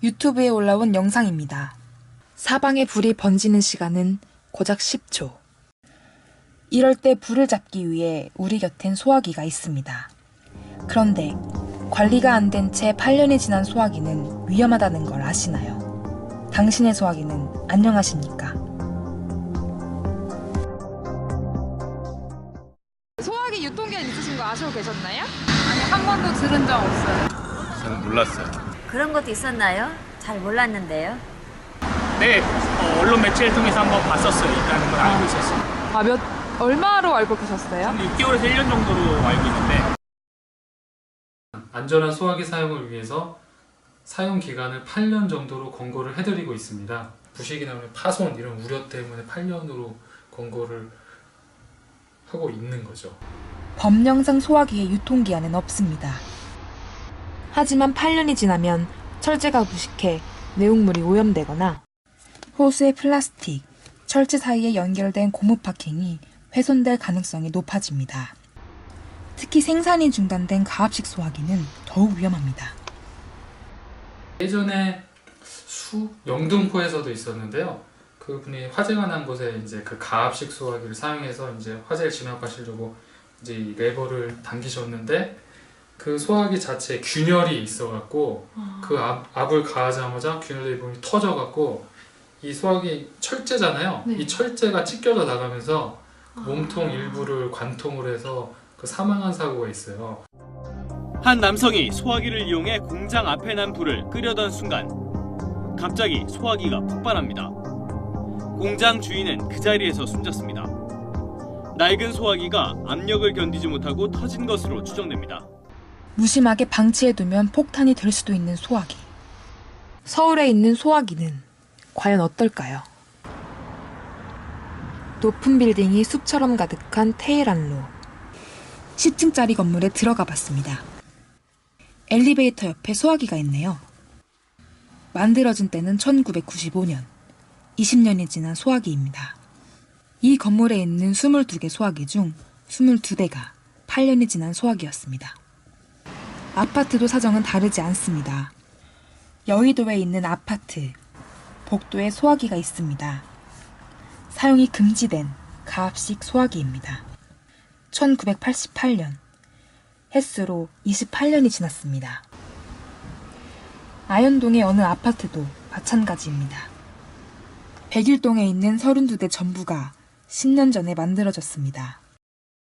유튜브에 올라온 영상입니다. 사방에 불이 번지는 시간은 고작 10초. 이럴 때 불을 잡기 위해 우리 곁엔 소화기가 있습니다. 그런데 관리가 안 된 채 8년이 지난 소화기는 위험하다는 걸 아시나요? 당신의 소화기는 안녕하십니까? 소화기 유통기한 있으신 거 아시고 계셨나요? 아니, 한 번도 들은 적 없어요. 저는 몰랐어요. 그런 것도 있었나요? 잘 몰랐는데요. 네, 언론 매체를 통해서 한번 봤었어요. 있다는 걸 알고 있었어요. 얼마로 알고 계셨어요? 한 6개월에서 1년 정도로 알고 있는데. 안전한 소화기 사용을 위해서 사용 기간을 8년 정도로 권고를 해드리고 있습니다. 부식이나 파손 이런 우려 때문에 8년으로 권고를 하고 있는 거죠. 법령상 소화기의 유통기한은 없습니다. 하지만 8년이 지나면 철제가 부식해 내용물이 오염되거나 호수의 플라스틱, 철제 사이에 연결된 고무 파킹이 훼손될 가능성이 높아집니다. 특히 생산이 중단된 가압식 소화기는 더욱 위험합니다. 예전에 영등포에서도 있었는데요. 그분이 화재가 난 곳에 이제 그 가압식 소화기를 사용해서 이제 화재를 진압하시려고 이제 이 레버를 당기셨는데 그 소화기 자체에 균열이 있어갖고 그 압을 가하자마자 균열의 부분이 터져갖고 이 소화기 철제잖아요. 네. 이 철제가 찢겨져 나가면서 몸통 일부를 관통을 해서 그 사망한 사고가 있어요. 한 남성이 소화기를 이용해 공장 앞에 난 불을 끄려던 순간 갑자기 소화기가 폭발합니다. 공장 주인은 그 자리에서 숨졌습니다. 낡은 소화기가 압력을 견디지 못하고 터진 것으로 추정됩니다. 무심하게 방치해두면 폭탄이 될 수도 있는 소화기. 서울에 있는 소화기는 과연 어떨까요? 높은 빌딩이 숲처럼 가득한 테헤란로. 10층짜리 건물에 들어가 봤습니다. 엘리베이터 옆에 소화기가 있네요. 만들어진 때는 1995년. 20년이 지난 소화기입니다. 이 건물에 있는 22개 소화기 중 22대가 8년이 지난 소화기였습니다. 아파트도 사정은 다르지 않습니다. 여의도에 있는 아파트, 복도에 소화기가 있습니다. 사용이 금지된 가압식 소화기입니다. 1988년, 햇수로 28년이 지났습니다. 아현동의 어느 아파트도 마찬가지입니다. 백일동에 있는 32대 전부가 10년 전에 만들어졌습니다.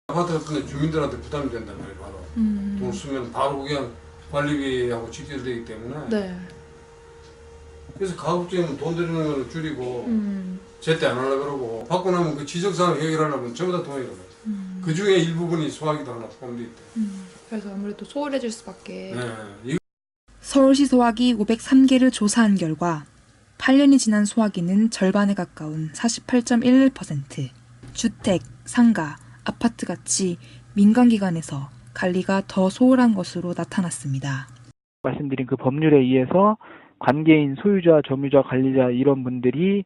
아파트가 근데 주민들한테 부담이 된단 말이에요. 바로 돈 쓰면 바로 그냥 관리비하고 직결되기 때문에. 네. 그래서 가급적이면 돈 들이는 걸 줄이고 제때 안 하려고 그러고 받고 나면 그 지적사항 해결하려면 전부 다 돈이 들어요. 그 중에 일부분이 소화기도 하나 포함되어 있대. 그래서 아무래도 소홀해질 수밖에. 네. 서울시 소화기 503개를 조사한 결과 8년이 지난 소화기는 절반에 가까운 48.11%, 주택, 상가, 아파트같이 민간기관에서 관리가 더 소홀한 것으로 나타났습니다. 말씀드린 그 법률에 의해서 관계인 소유자, 점유자, 관리자 이런 분들이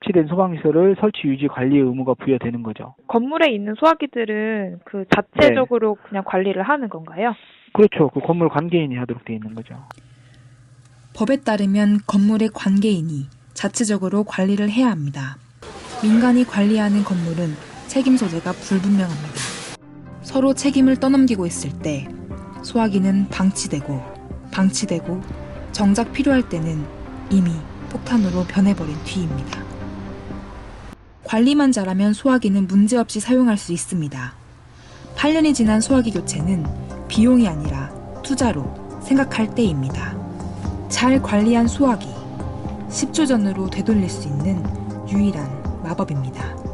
설치된 소방시설을 설치, 유지, 관리 의무가 부여되는 거죠. 건물에 있는 소화기들은 그 자체적으로 그냥 관리를 하는 건가요? 그렇죠. 그 건물 관계인이 하도록 되어 있는 거죠. 법에 따르면 건물의 관계인이 자체적으로 관리를 해야 합니다. 민간이 관리하는 건물은 책임 소재가 불분명합니다. 서로 책임을 떠넘기고 있을 때 소화기는 방치되고 정작 필요할 때는 이미 폭탄으로 변해버린 뒤입니다. 관리만 잘하면 소화기는 문제없이 사용할 수 있습니다. 8년이 지난 소화기 교체는 비용이 아니라 투자로 생각할 때입니다. 잘 관리한 소화기, 10초 전으로 되돌릴 수 있는 유일한 마법입니다.